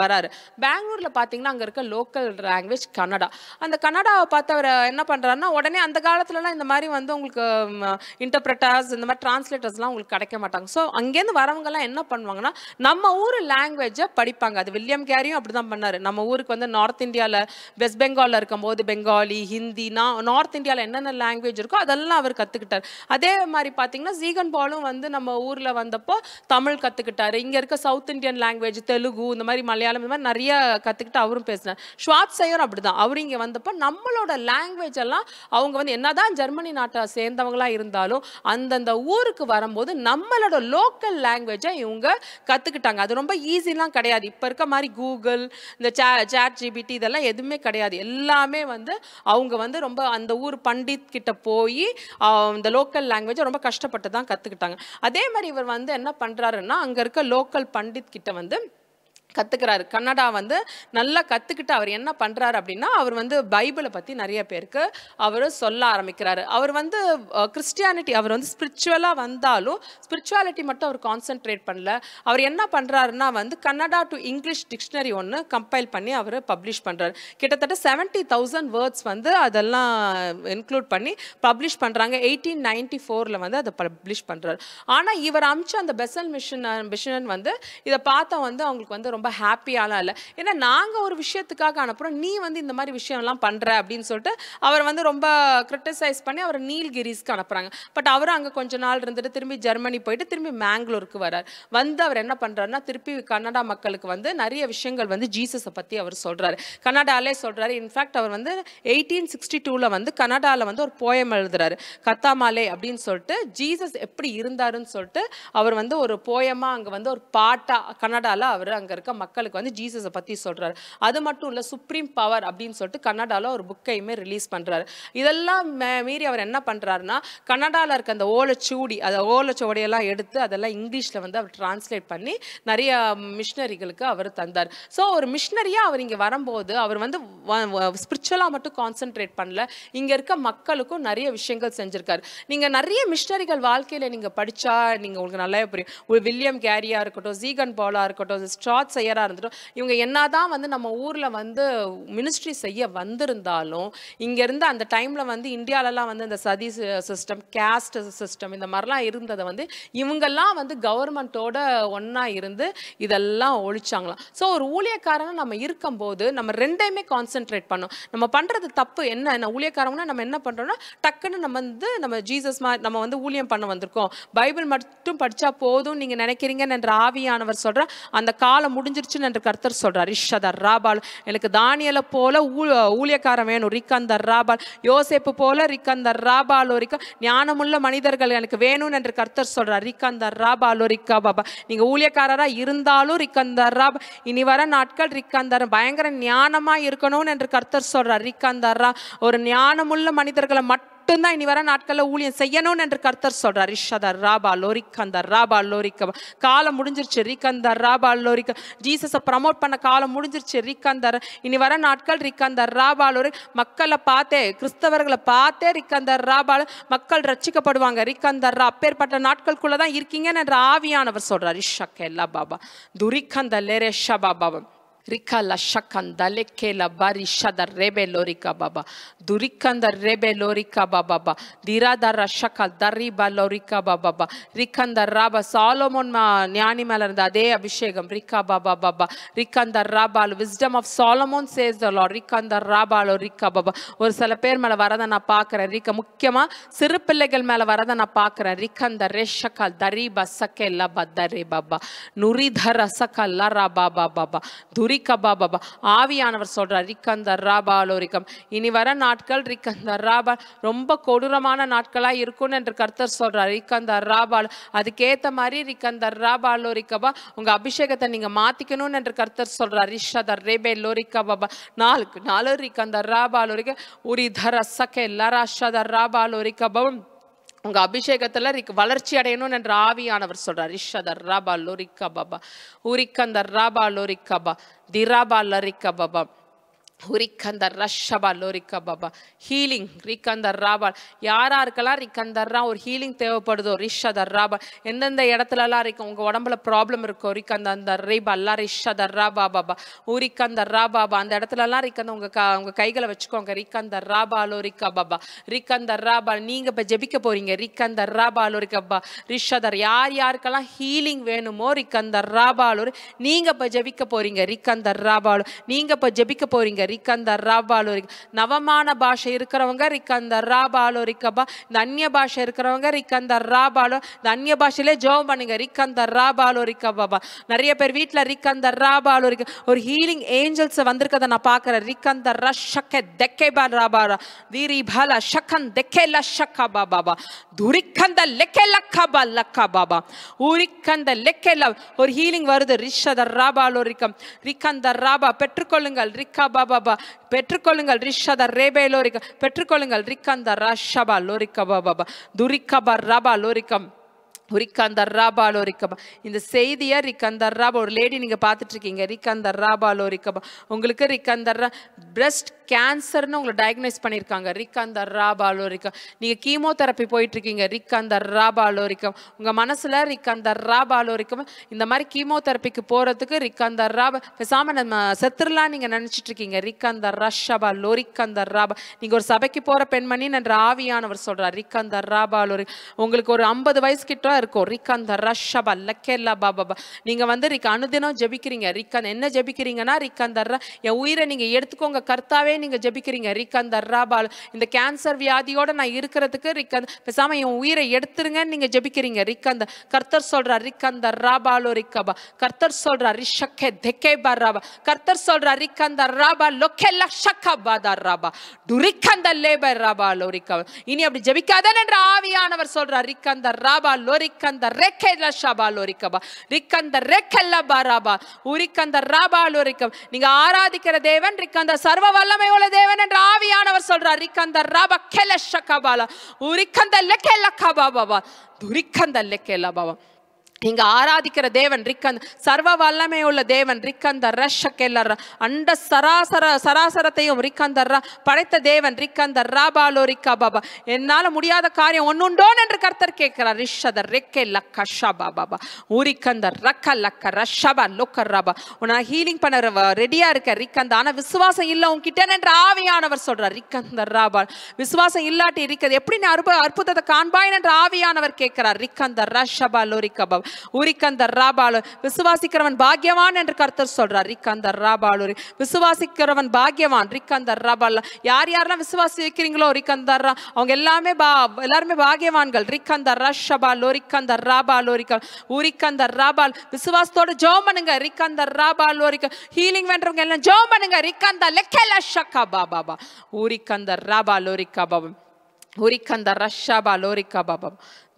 வராரு. பெங்களூரில் பார்த்தீங்கன்னா அங்கே இருக்க லோக்கல் லாங்குவேஜ் கன்னடா. அந்த கன்னடாவை பார்த்து அவர் என்ன பண்ணுறாருன்னா உடனே அந்த காலத்துலலாம் இந்த மாதிரி வந்து உங்களுக்கு இன்டர்பிரட்டர்ஸ் இந்த மாதிரி டிரான்ஸ்லேட்டர்ஸ்லாம் உங்களுக்கு கிடைக்க மாட்டாங்க. ஸோ அங்கேருந்து வரவங்கலாம் என்ன பண்ணுவாங்கன்னா நம்ம ஊர் லாங்குவேஜை படிப்பாங்க. அது வில்லியம் கேரியும் அப்படி தான் பண்ணார். நம்ம ஊருக்கு வந்து நார்த் இந்தியாவில் வெஸ்ட் பெங்காலில் இருக்கும்போது பெங்காலி, ஹிந்தி, நார்த் இந்தியாவில் என்னென்ன லாங்குவேஜ் இருக்கோ அதெல்லாம் அவர் கற்றுக்கிட்டார். அதே மாதிரி பார்த்தீங்கன்னா ஜீகன் பாலும் வந்து நம்ம ஊரில் வந்தப்போ தமிழ் கற்றுக்கிட்டாரு. இங்கே இருக்க சவுத் இந்தியன் லாங்குவேஜ் தெலுங்கு இந்த மாதிரி மலையாளம் இந்த மாதிரி நிறைய கற்றுக்கிட்டு அவரும் பேசினார். ஷ்வாத்சையரும் அப்படி தான். அவர் இங்கே வந்தப்போ நம்மளோட லாங்குவேஜ் எல்லாம் அவங்க வந்து என்னதான் ஜெர்மனி நாட்டை சேர்ந்தவங்களாக இருந்தாலும் அந்தந்த ஊருக்கு வரும்போது நம்மளோட லோக்கல் லாங்குவேஜை இவங்க கற்றுக்கிட்டாங்க. அது ரொம்ப ஈஸிலாம் கிடையாது. இப்போ இருக்க மாதிரி கூகுள், இந்த சாட் ஜிபிடி இதெல்லாம் எதுவுமே கிடையாது. எல்லாமே வந்து அவங்க வந்து ரொம்ப அந்த ஊர் பண்டித் கிட்ட போய் இந்த லோக்கல் லாங்குவேஜை ரொம்ப கஷ்டப்பட்டு தான் கற்றுக்கிட்டாங்க. அதே மாதிரி இவர் வந்து என்ன பண்ணுறாருன்னா அங்கே இருக்க லோக்கல் பண்டித் கிட்ட வந்து கற்றுக்கிறாரு. கன்னடா வந்து நல்லா கற்றுக்கிட்டு அவர் என்ன பண்ணுறாரு அப்படின்னா அவர் வந்து பைபிளை பற்றி நிறைய பேருக்கு அவர் சொல்ல ஆரம்பிக்கிறாரு. அவர் வந்து கிறிஸ்டியானிட்டி, அவர் வந்து ஸ்பிரிச்சுவலாக வந்தாலும் ஸ்பிரிச்சுவாலிட்டி மட்டும் அவர் கான்சென்ட்ரேட் பண்ணல. அவர் என்ன பண்ணுறாருன்னா வந்து கன்னடா டு இங்கிலீஷ் டிக்ஷனரி ஒன்று கம்பைல் பண்ணி அவர் பப்ளிஷ் பண்ணுறாரு. கிட்டத்தட்ட 70,000 வேர்ட்ஸ் வந்து அதெல்லாம் இன்க்ளூட் பண்ணி பப்ளிஷ் பண்ணுறாங்க. 1894 வந்து அதை பப்ளிஷ் பண்ணுறாரு. ஆனால் இவர் அமிச்ச அந்த பெசல் மிஷன் வந்து இதை பார்த்தா வந்து அவங்களுக்கு வந்து ரொம்ப ரொம்ப ஹாப்பியாலாம் இல்லை. ஏன்னா நாங்கள் ஒரு விஷயத்துக்காக அனுப்புகிறோம், நீ வந்து இந்த மாதிரி விஷயம்லாம் பண்ணுற அப்படின்னு சொல்லிட்டு அவர் வந்து ரொம்ப கிரிட்டிசைஸ் பண்ணி அவர் நீல்கிரிஸ்க்கு அனுப்புகிறாங்க. பட் அவரும் அங்கே கொஞ்ச நாள் இருந்துட்டு திரும்பி ஜெர்மனி போயிட்டு திரும்பி மேங்களூருக்கு வரார். வந்து அவர் என்ன பண்ணுறாருன்னா திருப்பி கன்னடா மக்களுக்கு வந்து நிறைய விஷயங்கள் வந்து ஜீசஸை பற்றி அவர் சொல்கிறாரு. கன்னடாலே சொல்கிறாரு. இன்ஃபேக்ட் அவர் வந்து 1862 வந்து கன்னடாவில் வந்து ஒரு போயம் எழுதுறாரு, கத்தாமாலே அப்படின்னு சொல்லிட்டு, ஜீசஸ் எப்படி இருந்தாருன்னு சொல்லிட்டு அவர் வந்து ஒரு போயமா அங்கே வந்து ஒரு பாட்டா கன்னடாவில் அவர் அங்கே இருக்க மக்களுக்கு வந்து ஜீசஸை பற்றி சொல்கிறாரு. அது மட்டும் இல்லை, சுப்ரீம் பவர் அப்படின்னு சொல்லிட்டு கன்னடாவில் ஒரு புக்கையுமே ரிலீஸ் பண்ணுறாரு. இதெல்லாம் மீறி அவர் என்ன பண்ணுறாருன்னா கன்னடாவில் இருக்க அந்த ஓலைச்சுவடி, அதை ஓலைச்சுவடியெல்லாம் எடுத்து அதெல்லாம் இங்கிலீஷில் வந்து அவர் டிரான்ஸ்லேட் பண்ணி நிறைய மிஷினரிகளுக்கு அவர் தந்தார். ஸோ ஒரு மிஷினரியாக அவர் இங்கே வரும்போது அவர் வந்து ஸ்பிரிச்சுவலாக மட்டும் கான்சென்ட்ரேட் பண்ணல, இங்கே இருக்க மக்களுக்கும் நிறைய விஷயங்கள் செஞ்சுருக்காரு. நீங்கள் நிறைய மிஷினரிகள் வாழ்க்கையில் நீங்கள் படித்தா நீங்கள் உங்களுக்கு நல்லா புரியும். ஒரு வில்லியம் கேரியாக இருக்கட்டும், ஜீகன் பாலாக இருக்கட்டும், ஸ்டாட் செய்யராக இருந்துட்டும், இவங்க என்னதான் வந்து நம்ம ஊரில் வந்து மினிஸ்ட்ரி செய்ய வந்திருந்தாலும் இங்கேருந்து அந்த டைமில் வந்து இந்தியாவிலலாம் வந்து இந்த சதி சிஸ்டம், கேஸ்ட் சிஸ்டம் இந்த மாதிரிலாம் இருந்ததை வந்து இவங்கெல்லாம் வந்து கவர்மெண்ட்டோட ஒன்றா இருந்து இதெல்லாம் ஒழிச்சாங்களாம். ஸோ ஒரு ஊழியக்காரங்க நம்ம இருக்கும்போது நம்ம ரெண்டையுமே கான்சென்ட்ரேட் பண்ணோம். நம்ம பண்ணுறது தப்பு என்ன ஊழியக்காரங்கன்னா நம்ம என்ன பண்ணுறோம்னா டக்குன்னு நம்ம ஜீசஸ் நம்ம வந்து ஊழியம் பண்ண வந்திருக்கோம், பைபிள் மட்டும் படித்தா போதும் நீங்கள் நினைக்கிறீங்கன்னு என்ற ஆவியானவர் சொல்கிறார். அந்த காலம் முடிஞ்சிருச்சுன்னு என்று கர்த்தர் சொல்கிறார். ரிஷதர் ராபால், எனக்கு தானியலை போல ஊழியக்காரன் வேணும், ரிக்கந்தர் ராபால், யோசேப்பு போல ரிக்கந்தர் ராபால் ஒரிக்கா, ஞானமுள்ள மனிதர்கள் எனக்கு வேணும்னு என்று கர்த்தர் சொல்கிறார். ரிக்கந்தர் ராபால் ஒரிக்கா பாபா, நீங்கள் ஊழியக்காரராக இருந்தாலும் ரிக்கந்தர் ராபா, இனி வர நாட்கள் ரிக்கந்தர் பயங்கர ஞானமாக இருக்கணும்னு என்று கர்த்தர் சொல்கிறார். ரிக்கந்தர் ரா, ஒரு ஞானமுள்ள மனிதர்களை மட்டும்தான் இனி வர நாட்களில் ஊழியம் செய்யணும்னு என்று கர்த்தர் சொல்றார். ரிஷதர் ராபா லோரிக்கந்தர் ராபா லோரிக்க, காலம் முடிஞ்சிருச்சு. ரிக்கந்தர் ராபா லோரிக்க, ஜீசஸை ப்ரமோட் பண்ண காலம் முடிஞ்சிருச்சு. ரிக்கந்தர், இனி வர நாட்கள் ரிக்கந்தர் ராபா லோரி, மக்களை பார்த்தே, கிறிஸ்தவர்களை பார்த்தே ரிக்கந்தர் ராபா மக்கள் ரட்சிக்கப்படுவாங்க. ரிக்கந்தர் ரா, அப்பேற்பட்ட நாட்களுக்குள்ளதான் இருக்கீங்கன்னு என்ற ஆவியானவர் சொல்றார். ரிஷக்கெல்லா Baba துரிக்கந்த லேரேஷா Baba Rikala shakanda lekela bari shada rebe lorika baba durikanda rebe lorika baba diradara shakal dariba lorika baba rikanda raba Solomon ஞானி மேல இருந்த அதே அபிஷேகம் rika baba baba rikanda raba wisdom of Solomon says the Lord rikanda raba lorika baba. ஒரு சில பேர் மேல வரத நான் பார்க்கிறேன். ரிக்க முக்கியமா சிறு பிள்ளைகள் மேல வரத நான் பார்க்கிறேன். ரிக்கந்த ரேஷகல் தரிபா சக்கெல்லா பத்தரே பாபா நுரிதர சக்கல்லா ராபா பாபா பாபா. ஆவியானவர் சொல்றார் ரிக்கந்தர் ராபா லோரிக்கம், இனி வர நாட்கள் ரிக்கந்தர் ராபா ரொம்ப கொடூரமான நாட்களா இருக்கும் என்று கர்த்தர் சொல்றார். ரிக்கந்தர் ராபா, அதுக்கேத்த மாதிரி ரிக்கந்தர் ராபா லோரிக்கபா உங்க அபிஷேகத்தை நீங்க மாத்திக்கணும் என்று கர்த்தர் சொல்றார். ரிஷதர் ரேபே லோரிக்கா பாபா, நாளுக்கு நாலு ரிக்கந்தர் ராபா லோரிக்க உரிதர சக்கே லராஷதர் ராபா லோரிக்கபா உங்க அபிஷேகத்துல வளர்ச்சி அடையணும் என்ற ஆவியானவர் சொல்றார். ரிஷதர் ராபா லோரிக்கா பாபா உரிக்கந்தர் ராபா லோரிக்கபா திராபா லரிக்கா பாபா உரிக்கந்தர் ரஷபா லோரிக்கா பாபா. ஹீலிங் ரிக்கந்தர் ராபா, யாராருக்கெல்லாம் ரிக்கந்தர்ரா ஒரு ஹீலிங் தேவைப்படுதோ ரிஷதர் ராபா, எந்தெந்த இடத்துலலாம் இருக்கு உங்க உடம்புல ப்ராப்ளம் இருக்கோ ரிக்கந்தர் ரேபா அல்லா ரிஷதர் ராபா பாபா உரிக்கந்தர் ராபாபா, அந்த இடத்துலலாம் ரிக்கந்த உங்க கைகளை வச்சுக்கோங்க. ரிக்கந்தர் ராபா லோரிக்கா பாபா ரிக்கந்தர் ராபா, நீங்க இப்ப ஜெபிக்க போறீங்க. ரிக்கந்தர் ராபா லோரிக்கா பா ரிஷதர், யார் யாருக்கெல்லாம் ஹீலிங் வேணுமோ ரிக்கந்தர் ராபா லோரி நீங்க இப்ப ஜெபிக்க போறீங்க. ரிக்கந்தர் ராபா நீங்க இப்ப ஜெபிக்க போறீங்க. ரிக்கந்தர் ராபாலோரிக், நவமான பாஷை இருக்கிறவங்க ரிக்கந்தர் ராபாலோரிக்கபா, இந்த அந்நிய பாஷை இருக்கிறவங்க ரிக்கந்தர் ராபாலோ, இந்த அந்நிய பாஷையிலே ஜெபம் பண்ணுங்க. ரிக்கந்தர் ராபாலோரிக்கபா, நிறைய பேர் வீட்டில் ரிக்கந்தர் ராபாலோரிக்க ஒரு ஹீலிங் ஏஞ்சல்ஸ் வந்திருக்கதை நான் பார்க்கிறேன். ரிக்கந்தர் ரஷக்க தெக்கேபா ராபாரா தீரி பாலா ஷக்கன் தெக்கேல ஷக்கா பாபா துரிக்கந்த லெக்கேலக்கபா லக்கா பாபா உரிக்கந்த லெக்கேல ஒரு ஹீலிங் வருது. ரிஷதர் ராபாலோரிக்கம் ரிக்கந்தர் ராபா பெற்றுக்கொள்ளுங்கள். ரிக்கா பாபா பெற்றுக்கொள்ளுங்கள். ரிஷதர் ரேபே லோரிக்க பெற்றுக்கொள்ளுங்கள். ரிக்கந்த ரஷபா லோரிக்க பாபா துரிக்கபா ரபா லோரிக்கம் உரிக்கந்தர் ராபா லோரிக்கபா. இந்த செய்தியை ரிக்கந்தர் ராபா, ஒரு லேடி நீங்க பார்த்துட்டு இருக்கீங்க ரிக்கந்தர் ராபா லோரிக்கபா, உங்களுக்கு ரிக்கந்தர் பிரஸ்ட் கேன்சர்னு உங்களை டயக்னைஸ் பண்ணியிருக்காங்க. ரிக்கந்தர் ராபா லோரிக்கா, நீங்க கீமோதெரப்பி போயிட்டு இருக்கீங்க. ரிக்கந்தர் ராபா லோரிக்கம், உங்க மனசுல ரிக்கந்தர் ராபா லோரிக்கம் இந்த மாதிரி கீமோதெரப்பிக்கு போறதுக்கு ரிக்கந்தர் ராபா பேசாம நம்ம செத்துரலாம் நீங்க நினைச்சிட்டு இருக்கீங்க. ரிக்கந்தர் ரஷபா லோரிக்கந்தர் ராபா, நீங்க ஒரு சபைக்கு போற பெண்மணி என்ற ஆவியானவர் சொல்றார். ரிக்கந்தர் ராபா லோரி, உங்களுக்கு ஒரு 50 வயசு கிட்ட இருக்கும். ரிக்கந்த ரஷபா லக்கெல்லா பாபா. நீங்க வந்து அனுதினம் ஜெபிக்கிறீங்க. என்ன ஜெபிக்கிறீங்கன்னா ரிக்கந்தர் என் உயிரை நீங்க எடுத்துக்கோங்க கர்த்தாவே நீங்க ஜெபிக்கிறீங்க. ரிக்கந்தர் ராபால் இந்த கேன்சர் வியாதியோட நான் இருக்கிறதுக்கு பேசாம என் உயிரை எடுத்துருங்கன்னு நீங்க ஜெபிக்கிறீங்க. ரிக்கந்த கர்த்தர் சொல்றார் ரிக்கந்தர் ராபாலோ ரிக்கபா. கர்த்தர் சொல்றார் ரிஷக்கே தெக்கே பராபா. கர்த்தர் சொல்றார் ரிக்கந்தர் ராபா லொக்கெல்லா ஷக்கபா ராபா துரிக்கந்த லேபர் ராபாலோ ரிக்கபா. இனி அப்படி ஜெபிக்காதேன்னு என்ற ஆவியானவர் சொல்றார். ரிக்கந்தர் ராபா லோரிக்கந்த ரெக்கெல்லா ஷபா லோரிக்கபா ரிக்கந்த ரெக்கெல்லா பராபா உரிக்கந்த ராபா லோரிக்கபா. நீங்க ஆராதிக்கிற தேவன் ரிக்கந்த சர்வ வல்லமை உள்ள தேவன் என்ற ஆவியானவர் சொல்றார். ரிக்கந்த ராபா கெல ஷக்கபாலா உரிக்கந்த லெக்கெல்லா கபாபா துரிக்கந்த லெக்கெல்லா பாபா. நீங்க ஆராதிக்கிற தேவன் ரிக்கந்த சர்வ வல்லமை உள்ள தேவன் ரிக்கந்த ரஷக்கெல்லர் அண்ட சராசரத்தையும் ரிக்கந்தர் படைத்த தேவன் ரிக்கந்த ராபாலோ ரிக்கா பாபா. என்னால முடியாத காரியம் ஒன்னுண்டோன் என்று கர்த்தர் கேட்கிறார். ரிஷதர் ரெக்கே லக்க ஷபா பாபா உரிக்கந்தர் ரக்க லக்க ரஷபா லொக்கர் ராபா. உன்னை ஹீலிங் பண்ண ரெடியா இருக்க ரிக்கந்த. ஆனா விசுவாசம் இல்ல உன்கிட்ட என்ற ஆவியானவர் சொல்றார். ரிக்கந்தர் ராபா விசுவாசம் இல்லாட்டி இருக்கிறது எப்படி நீ அற்புதத்தை காண்பாய் என்ற ஆவியானவர் கேட்கிறார். ரிக்கந்தர் ரஷபா லோரிக்கா பாபா உரிக்கந்தர் ராபாலோ. விசுவாசிக்கிறவன் பாக்கியவான் என்று கர்த்தர் சொல்றார். ரிக்கந்தர் ராபாலோ விசுவாசிக்கிறவன் பாக்கியவான். ரிக்கந்தர் ராபால யார் யாரெல்லாம் விசுவாசிக்கிறீங்களோ ரிக்கந்தர் அவங்க எல்லாருமே பாக்கியவான்கள். ரிக்கந்தர் ரஷபாலோ ரிக்கந்தர் ராபாலோ உரிக்கந்தர் ராபால். விசுவாசத்தோட ஜெபம் பண்ணுங்க. ரிக்கந்தர் ராபாலோ ஹீலிங் வேண்டவங்க எல்லாம் ஜெபம் பண்ணுங்க. ரிக்கந்த லெக்கெல்லா ஷக்கா பாபா உரிக்கந்தர் ராபாலோ ரிக்கா பாபா உரிக்கந்தர் ரஷபாலோ ரிக்கா பாபா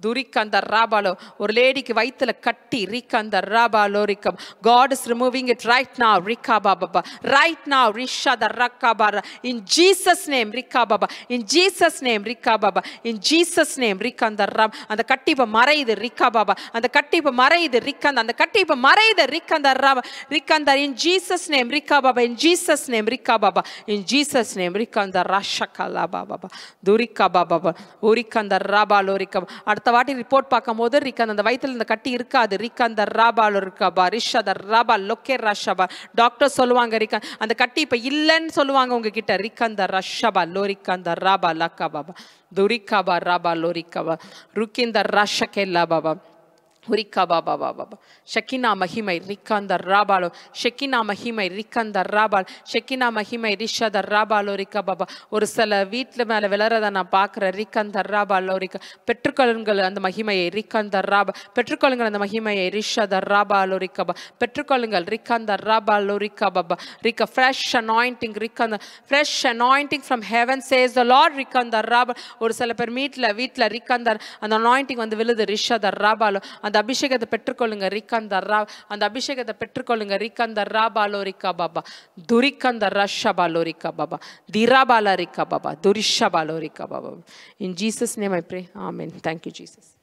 துரிக்கந்தர் ராபாலோ. ஒரு லேடிக்கு வயித்துல கட்டி ரிக்கந்தர் ராபாலோ ரிக்கப். God is removing it right now. ரிக்கா Baba right now. ரிஷதர் ரக்கா Baba in Jesus name. ரிக்கா Baba in Jesus name. ரிக்கா Baba in Jesus name. ரிக்கந்தர் Ram அந்த கட்டிப்ப மறையுது. ரிக்கா பாபா அந்த கட்டிப்ப மறையுது. ரிக்கந்த அந்த கட்டிப்ப மறையுது. ரிக்கந்தர் Ram ரிக்கந்தர் in Jesus name. ரிக்கா Baba in Jesus name. ரிக்கா Baba in Jesus name. ரிக்கந்தர் ரஷக்கலா Baba துரிக்கா Baba உரிக்கந்தர் ராபாலோ ரிக்கப். அடுத்த வாட்டி ரிப்போர்ட் பார்க்கும் போது ரிக்கந்த அந்த வயித்துல இந்த கட்டி இருக்காது. ரிக்கந்தர் ராபாலோ ரிக்கபா ரிஷதர் ராபா லொக்கே ரஷபா. டாக்டர் சொல்லுவாங்க அந்த கட்டி இப்ப இல்லைன்னு சொல்லுவாங்க உங்ககிட்ட. ரிக்கந்தர் ரஷபா லோரிக்கந்தர் ராபா லக்கா பாபா துரிக்கபா ராபா லோரிக்கபா ருக்கிந்தர் ரஷக்கெல்லா பாபா உரிக்கா பாபா பாபா. ஷெக்கினா மகிமை ரிக்கந்தர் ராபாலோ. ஷெக்கினா மகிமை ரிக்கந்தர் ராபால். ஷெக்கினா மகிமை ரிஷதர் ராபாலோ ரிக்கா பாபா. ஒரு சில வீட்டில் மேலே விளறதை நான் பார்க்குறேன். ரிக்கந்தர் ராபாலோ ரிக்கா. பெற்றுக்கொள்ளுங்கள் அந்த மகிமையை. ரிக்கந்தர் ராபா பெற்றுக்கொள்ளுங்கள் அந்த மகிமையை. ரிஷதர் ராபாலோ ரிக்கா பா பெற்றுக்கொள்ளுங்கள். ரிக்கந்தர் ராபாலோ ரிக்கா பாபா ரிக்கா ஃப்ரெஷ் அனாயிண்டிங். ரிக்கந்தர் fresh anointing from heaven says the lord. ரிக்கந்தர் ராபா. ஒரு சில பேர் வீட்டில் ரிக்கந்தர் அந்த அனாயிண்டிங் வந்து விழுது. ரிஷதர் ராபாலோ அந்த அபிஷேகத்தை பெற்றுக்கொள்ளுங்க. ரிக்கந்தர் ரா அந்த அபிஷேகத்தை பெற்றுக்கொள்ளுங்க. ரிக்கந்தர் ராபாலோ ரிக்கா Baba துரிக்கந்தர் ரஷபாலோ ரிக்கா Baba திராபாலா ரிக்கா Baba துரிஷபாலோ ரிக்கா Baba. In Jesus name I pray. Amen. Thank you Jesus.